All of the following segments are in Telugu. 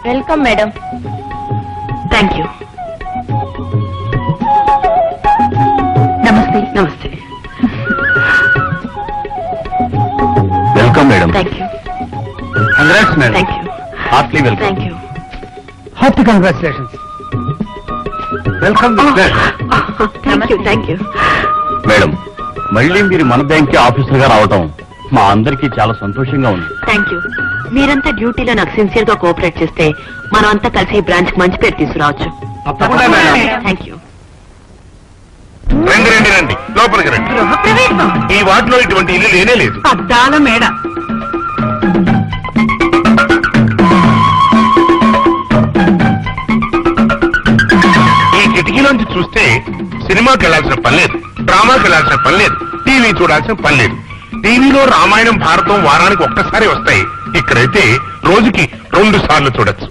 Welcome madam. Thank you. నమస్తే. నమస్తే. Welcome madam. Thank you. Congrats madam. Thank you. Heartily welcome. Thank you. Hearty congratulations. Welcome. Thank you. Thank you. Madam, మళ్ళీ మీరు మన బ్యాంక్ ఆఫీసర్ గా రావటం మా అందరికీ చాలా సంతోషంగా ఉంది. Thank you. మీరంతా డ్యూటీలో నాకు సిన్సియర్ గా కోఆపరేట్ చేస్తే మనం అంతా కలిసి ఈ బ్రాంచ్ కి మంచి పేరు తీసుకురావచ్చు. తప్పకుండా మేడం. Thank you. రండి రండి రండి, లోపలికి రండి. గృహప్రవేశం. ఈ వార్డులో ఇటువంటి ఇల్లు లేనే లేదు. అద్దాల మేడ. ఈ కిటికీలోంచి చూస్తే సినిమాకి వెళ్లాల్సిన పని లేదు, డ్రామాకి వెళ్లాల్సిన పని లేదు, టీవీ చూడాల్సిన పని లేదు. టీవీలో రామాయణం భారతం వారానికి ఒక్కసారి వస్తాయి, ఇక్కడైతే రోజుకి 2 సార్లు చూడొచ్చు.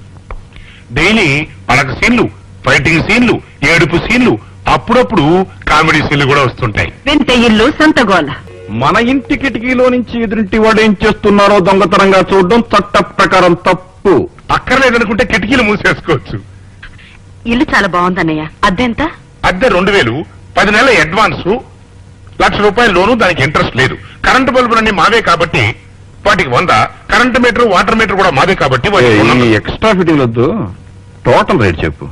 డైలీ పడక సీన్లు, ఫైటింగ్ సీన్లు, ఏడుపు సీన్లు, అప్పుడప్పుడు కామెడీ సీన్లు కూడా వస్తుంటాయి. వింత ఇల్లు సంతగోల. మన ఇంటి కిటికీలో నుంచి ఎదురింటి వాడు ఏం చేస్తున్నారో దొంగతనంగా చూడడం చట్ట ప్రకారం తప్పు. అక్కర్లేదనుకుంటే కిటికీలు మూసేసుకోవచ్చు. ఇల్లు చాలా బాగుందన్నయ్య. అద్దెంత? అద్దె 2000, 10 నెలల అడ్వాన్స్, ₹1,00,000 లోను, దానికి ఇంట్రెస్ట్ లేదు. కరెంటు బల్బులన్నీ మావే కాబట్టి వాటికి 100, కరెంటు మీటర్ వాటర్ మీటర్ కూడా మాదే కాబట్టి ఎక్స్ట్రా ఫిట్టింగ్ వద్దు, టోటల్ రేట్ చెప్పు.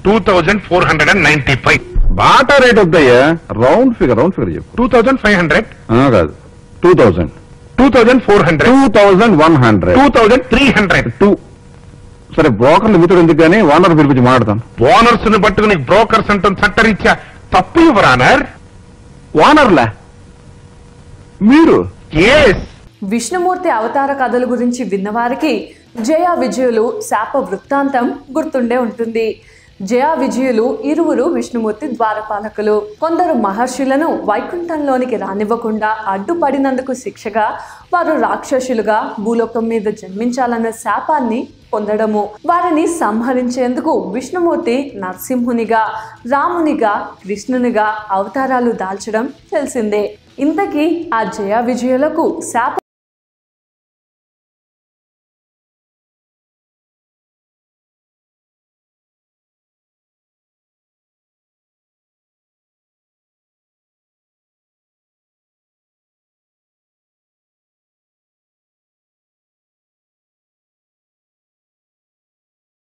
2495. బాటా రేట్ వద్దయ్యా, రౌండ్ ఫిగర్ చెప్పు. 2500, కాదు, 2000, 2400, 2100, 2300. సరే, బ్రోకర్లు మిత్రుడు ఎందుకు కానీ ఓనర్ పిలిపించి మాట్లాడతాను. ఓనర్స్ ని పట్టుకుని బ్రోకర్స్ అంటాం చట్టరీత్యా తప్పు ఇవ్వరానర్. ఓనర్లా మీరు? విష్ణుమూర్తి అవతార కథల గురించి విన్నవారికి జయ విజయులు శాప వృత్తాంతం గుర్తుండే ఉంటుంది. జయ విజయులు ఇరువురు విష్ణుమూర్తి ద్వారపాలకులు. కొందరు మహర్షులను వైకుంఠంలోనికి రానివ్వకుండా అడ్డుపడినందుకు శిక్షగా వారు రాక్షసులుగా భూలోకం మీద జన్మించాలన్న శాపాన్ని పొందడము. వారిని సంహరించేందుకు విష్ణుమూర్తి నరసింహునిగా, రామునిగా, కృష్ణునిగా అవతారాలు దాల్చడం తెలిసిందే. ఇంతకీ ఆ జయ విజయులకు శాప